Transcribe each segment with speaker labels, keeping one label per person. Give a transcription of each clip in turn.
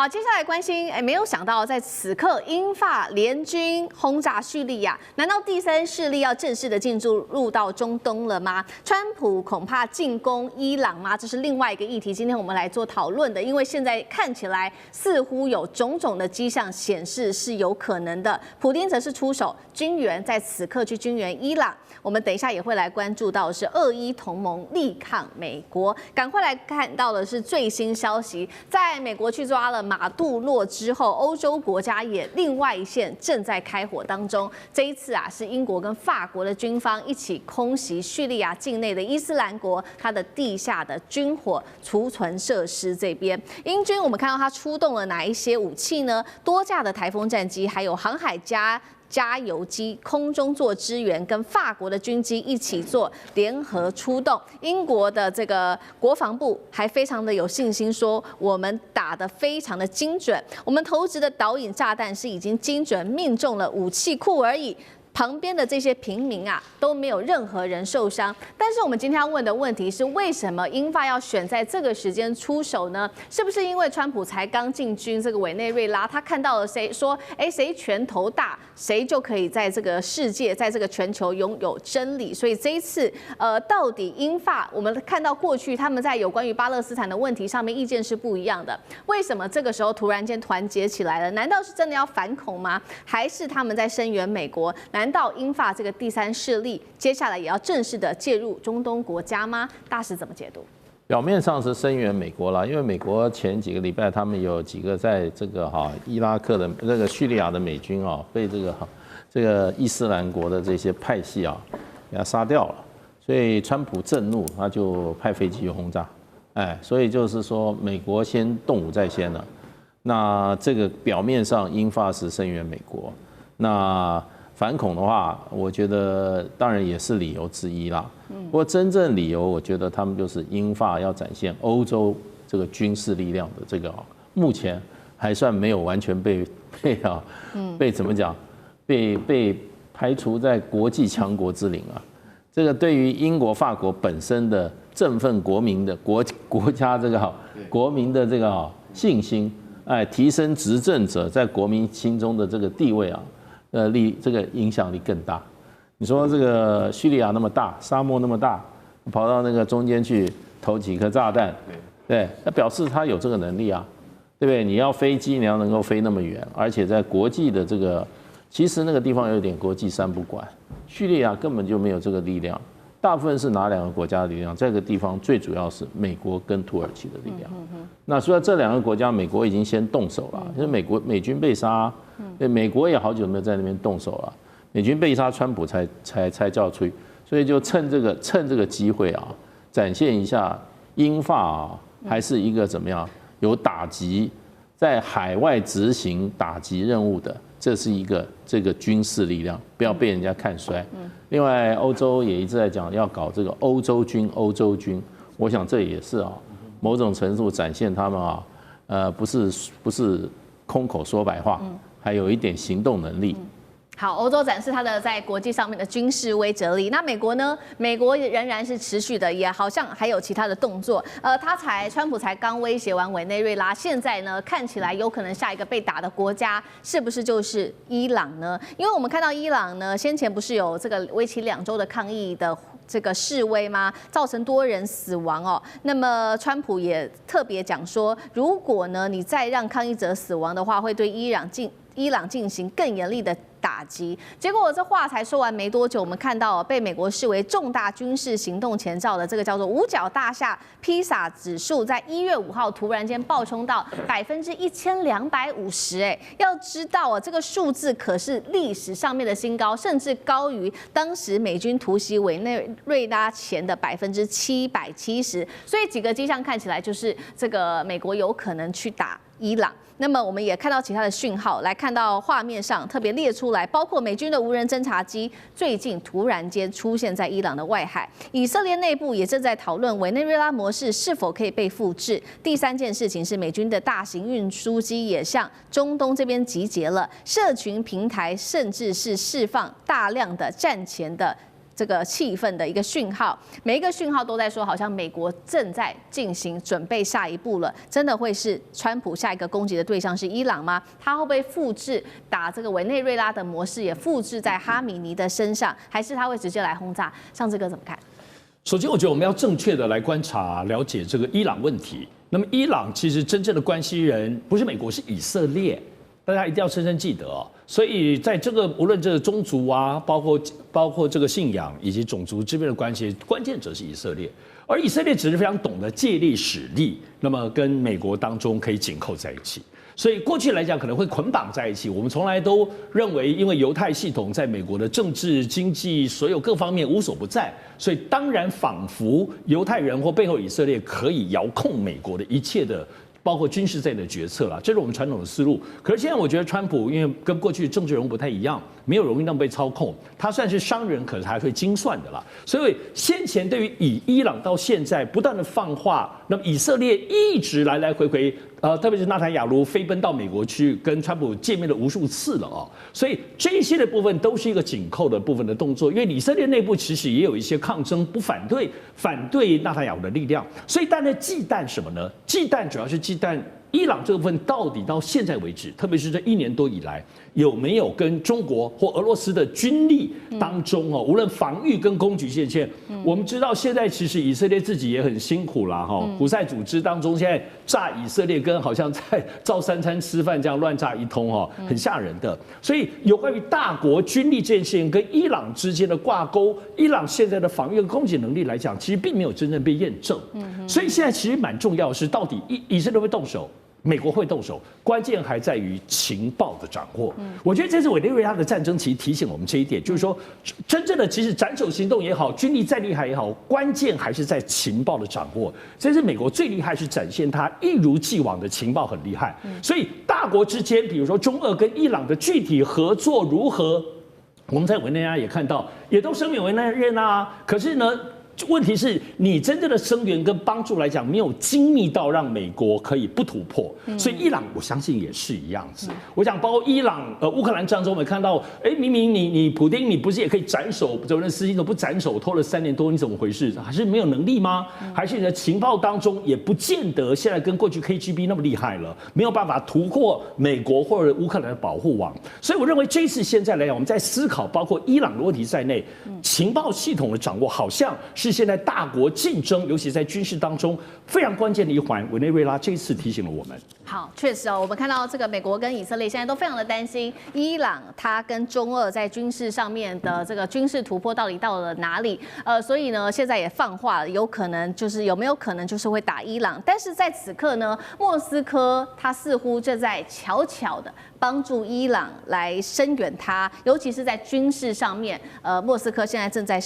Speaker 1: 好，接下来关心，没有想到在此刻英法联军轰炸叙利亚，难道第三势力要正式的进入到中东了吗？川普恐怕进攻伊朗吗？这是另外一个议题，今天我们来做讨论的，因为现在看起来似乎有种种的迹象显示是有可能的。普丁则是出手军援，在此刻去军援伊朗。我们等一下也会来关注到的是俄伊同盟力抗美国，赶快来看到的是最新消息，在美国去抓了马杜洛之后，欧洲国家也另外一线正在开火当中。这一次是英国跟法国的军方一起空袭叙利亚境内的伊斯兰国它的地下的军火储存设施这边。英军我们看到它出动了哪一些武器呢？多架的台风战机，还有航海加油机空中做支援，跟法国的军机一起做联合出动。英国的这个国防部还非常的有信心，说我们打得非常的精准，我们投掷的导引炸弹是已经精准命中了武器库而已。旁边的这些平民都没有任何人受伤。但是我们今天要问的问题是，为什么英法要选在这个时间出手呢？是不是因为川普才刚进军这个委内瑞拉，他看到了谁说，谁拳头大，谁就可以在这个世界，在这个全球拥有真理？所以这一次，到底英法，我们看到过去他们在有关于巴勒斯坦的问题上面意见是不一样的，为什么这个时候突然间团结起来了？难道是真的要反恐吗？还是他们在声援美国？难道英法这个第三势力接下来也要正式的介入中东国家吗？大使怎么解读？
Speaker 2: 表面上是声援美国啦，因为美国前几个礼拜他们有几个在这个伊拉克的这个叙利亚的美军被这个伊斯兰国的这些派系给他杀掉了，所以川普震怒，他就派飞机轰炸，所以就是说美国先动武在先了。那这个表面上英法是声援美国，那反恐的话，我觉得当然也是理由之一啦。不过真正理由，我觉得他们就是英法要展现欧洲这个军事力量的这个目前还算没有完全被怎么讲，被排除在国际强国之林啊。这个对于英国、法国本身的振奋国民的国家这个国民的这个信心，提升执政者在国民心中的这个地位这个影响力更大。你说这个叙利亚那么大，沙漠那么大，跑到那个中间去投几颗炸弹，对，那表示他有这个能力啊，对不对？你要飞机，你要能够飞那么远，而且在国际的这个，其实那个地方有点国际三不管，叙利亚根本就没有这个力量。大部分是哪两个国家的力量？这个地方最主要是美国跟土耳其的力量。那所以这两个国家，美国已经先动手了，因为美军被杀，美国也好久没有在那边动手了。美军被杀，川普才叫出去，所以就趁这个机会展现一下英法还是一个怎么样有打击，在海外执行打击任务的。这是一个这个军事力量，不要被人家看衰。另外，欧洲也一直在讲要搞这个欧洲军，我想这也是某种程度展现他们不是空口说白话，还有一点行动能力。
Speaker 1: 好，欧洲展示它的在国际上面的军事威慑力。那美国呢？美国仍然是持续的，也好像还有其他的动作。川普才刚威胁完委内瑞拉，现在呢看起来有可能下一个被打的国家是不是就是伊朗呢？因为我们看到伊朗呢，先前不是有这个为期2周的抗议的这个示威吗？造成多人死亡那么川普也特别讲说，如果呢你再让抗议者死亡的话，会对伊朗进行更严厉的打击。结果我这话才说完没多久，我们看到被美国视为重大军事行动前兆的这个叫做五角大厦披萨指数，在1月5号突然间暴冲到1250%。要知道这个数字可是历史上面的新高，甚至高于当时美军突袭委内瑞拉前的770%。所以几个迹象看起来就是这个美国有可能去打伊朗。那么我们也看到其他的讯号，来看到画面上特别列出来，包括美军的无人侦察机最近突然间出现在伊朗的外海，以色列内部也正在讨论委内瑞拉模式是否可以被复制。第三件事情是美军的大型运输机也向中东这边集结了，社群平台甚至是释放大量的战前的这个气氛的一个讯号，每一个讯号都在说，好像美国正在进行准备下一步了。真的会是川普下一个攻击的对象是伊朗吗？他会不会复制打这个委内瑞拉的模式，也复制在哈米尼的身上，还是他会直接来轰炸？上志哥怎么看？
Speaker 3: 首先，我觉得我们要正确的来观察、了解这个伊朗问题。那么，伊朗其实真正的关系人不是美国，是以色列。大家一定要深深记得哦。所以在这个无论这个宗族啊，包括这个信仰以及种族之间的关系，关键者是以色列。而以色列只是非常懂得借力使力，那么跟美国当中可以紧扣在一起。所以过去来讲可能会捆绑在一起，我们从来都认为，因为犹太系统在美国的政治、经济所有各方面无所不在，所以当然仿佛犹太人或背后以色列可以遥控美国的一切的。包括军事在内的决策啦，这是我们传统的思路。可是现在我觉得川普因为跟过去政治人物不太一样，没有容易那么被操控，他算是商人，可是还会精算的啦。所以先前对于以伊朗到现在不断的放话，那么以色列一直来来回回，特别是纳坦雅卢飞奔到美国去跟川普见面了无数次了哦。所以这些的部分都是一个紧扣的部分的动作，因为以色列内部其实也有一些抗争，不反对纳坦雅卢的力量。所以大家忌惮什么呢？忌惮主要是忌惮伊朗这部分到底到现在为止，特别是这1年多以来，有没有跟中国或俄罗斯的军力当中哦，无论防御跟攻击线，我们知道现在其实以色列自己也很辛苦啦哈，胡塞组织当中现在炸以色列跟好像在照3餐吃饭这样乱炸一通哈，很吓人的。所以有关于大国军力这件事情跟伊朗之间的挂钩，伊朗现在的防御跟攻击能力来讲，其实并没有真正被验证。所以现在其实蛮重要的是，到底以色列会动手？美国会动手，关键还在于情报的掌握。我觉得这次委内瑞拉的战争其实提醒我们这一点，就是说，真正的即使斩首行动也好，军力再厉害也好，关键还是在情报的掌握。这是美国最厉害，是展现它一如既往的情报很厉害。所以大国之间，比如说中俄跟伊朗的具体合作如何，我们在委内瑞拉也看到，也都声援委内瑞拉。可是呢？问题是你真正的声援跟帮助来讲，没有精密到让美国可以不突破，所以伊朗我相信也是一样子。我想包括伊朗乌克兰战争，我们看到，明明你普丁你不是也可以斩首泽连斯基都不斩首，拖了3年多，你怎么回事？还是没有能力吗？还是你的情报当中也不见得现在跟过去 KGB 那么厉害了，没有办法突破美国或者乌克兰的保护网。所以我认为这次现在来讲，我们在思考包括伊朗的问题在内，情报系统的掌握好像是现在大国竞争，尤其在军事当中非常关键的一环。委内瑞拉这一次提醒了我们。
Speaker 1: 好，确实哦，我们看到这个美国跟以色列现在都非常的担心伊朗它跟中俄在军事上面的这个军事突破到底到了哪里？所以呢，现在也放话了，有没有可能就是会打伊朗？但是在此刻呢，莫斯科它似乎正在悄悄的帮助伊朗来声援它，尤其是在军事上面，莫斯科现在正在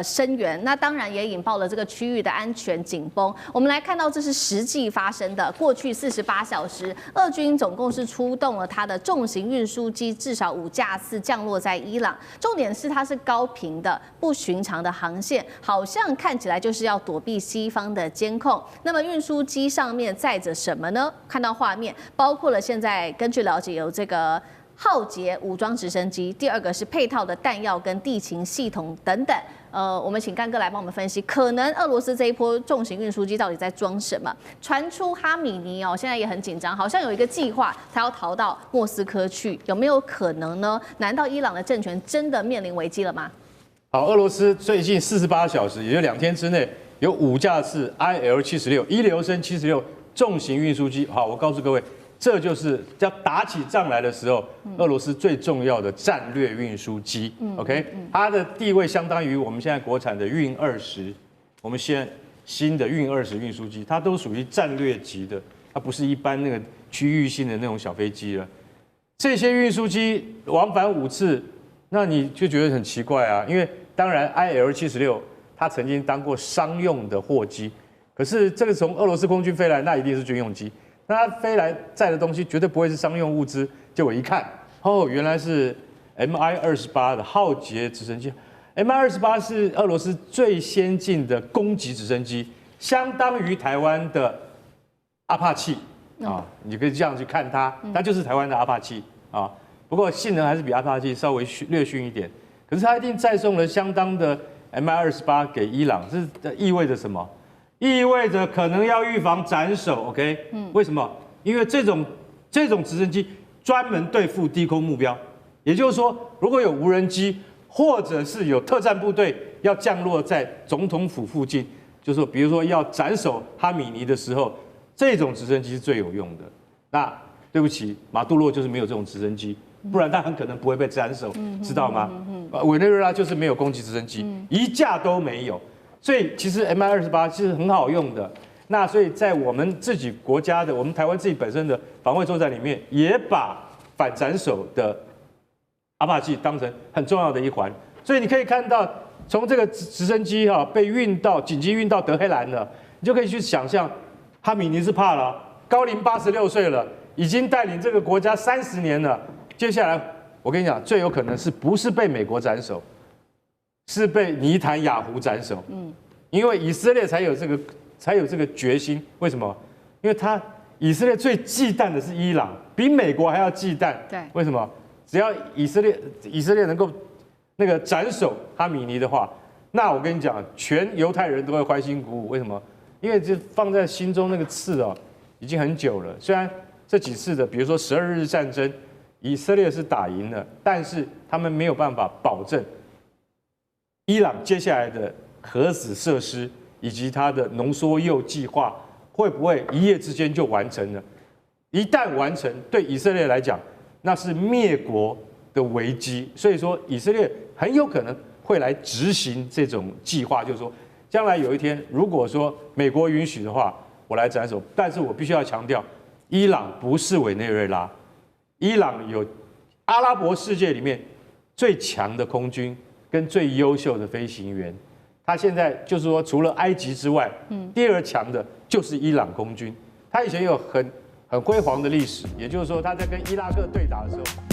Speaker 1: 声援，那当然也引爆了这个区域的安全紧绷。我们来看到这是实际发生的，过去48小时，俄军总共是出动了它的重型运输机至少5架次降落在伊朗，重点是它是高频的、不寻常的航线，好像看起来就是要躲避西方的监控。那么运输机上面载着什么呢？看到画面，包括了现在根据了解有这个浩劫武装直升机，第2个是配套的弹药跟地勤系统等等。我们请干哥来帮我们分析，可能俄罗斯这一波重型运输机到底在装什么？传出哈米尼现在也很紧张，好像有一个计划，他要逃到莫斯科去，有没有可能呢？难道伊朗的政权真的面临危机了吗？
Speaker 4: 好，俄罗斯最近48小时，也就2天之内，有5架次 IL-76一流升76重型运输机。好，我告诉各位。这就是要打起仗来的时候，俄罗斯最重要的战略运输机。OK， 它的地位相当于我们现在国产的运20，我们现在新的运20运输机，它都属于战略级的，它不是一般那个区域性的那种小飞机了。这些运输机往返5次，那你就觉得很奇怪啊，因为当然 IL-76它曾经当过商用的货机，可是这个从俄罗斯空军飞来，那一定是军用机。那它飞来载的东西绝对不会是商用物资，结果一看，原来是 Mi-28的浩劫直升机。Mi-28是俄罗斯最先进的攻击直升机，相当于台湾的阿帕奇啊，你可以这样去看它，它就是台湾的阿帕奇啊。不过性能还是比阿帕奇稍微略逊一点，可是它一定载送了相当的 MI-28给伊朗，这意味着什么？意味着可能要预防斩首 ，OK？为什么？因为这种直升机专门对付低空目标，也就是说，如果有无人机或者是有特战部队要降落在总统府附近，就是说，比如说要斩首哈米尼的时候，这种直升机是最有用的。那对不起，马杜罗就是没有这种直升机，不然他很可能不会被斩首，知道吗？委内瑞拉就是没有攻击直升机，一架都没有。所以其实 MI-28其实很好用的。那所以在我们自己国家的，我们台湾自己本身的防卫作战里面，也把反斩首的阿帕奇当成很重要的一环。所以你可以看到，从这个直升机被紧急运到德黑兰了，你就可以去想象，哈米尼是怕了，高龄86岁了，已经带领这个国家30年了。接下来我跟你讲，最有可能是不是被美国斩首，是被尼坦雅胡斩首。因为以色列才有这个决心。为什么？因为以色列最忌惮的是伊朗，比美国还要忌惮。
Speaker 1: 对，
Speaker 4: 为什么？只要以色列能够那个斩首哈米尼的话，那我跟你讲，全犹太人都会欢欣鼓舞。为什么？因为这放在心中那个刺已经很久了。虽然这几次的，比如说12日战争，以色列是打赢了，但是他们没有办法保证伊朗接下来的核子设施以及它的浓缩铀计划会不会一夜之间就完成了？一旦完成，对以色列来讲，那是灭国的危机。所以说，以色列很有可能会来执行这种计划，就是说，将来有一天，如果说美国允许的话，我来斩首。但是我必须要强调，伊朗不是委内瑞拉，伊朗有阿拉伯世界里面最强的空军跟最优秀的飞行员。他现在就是说，除了埃及之外，第二强的就是伊朗空军。他以前有很辉煌的历史，也就是说，他在跟伊拉克对打的时候。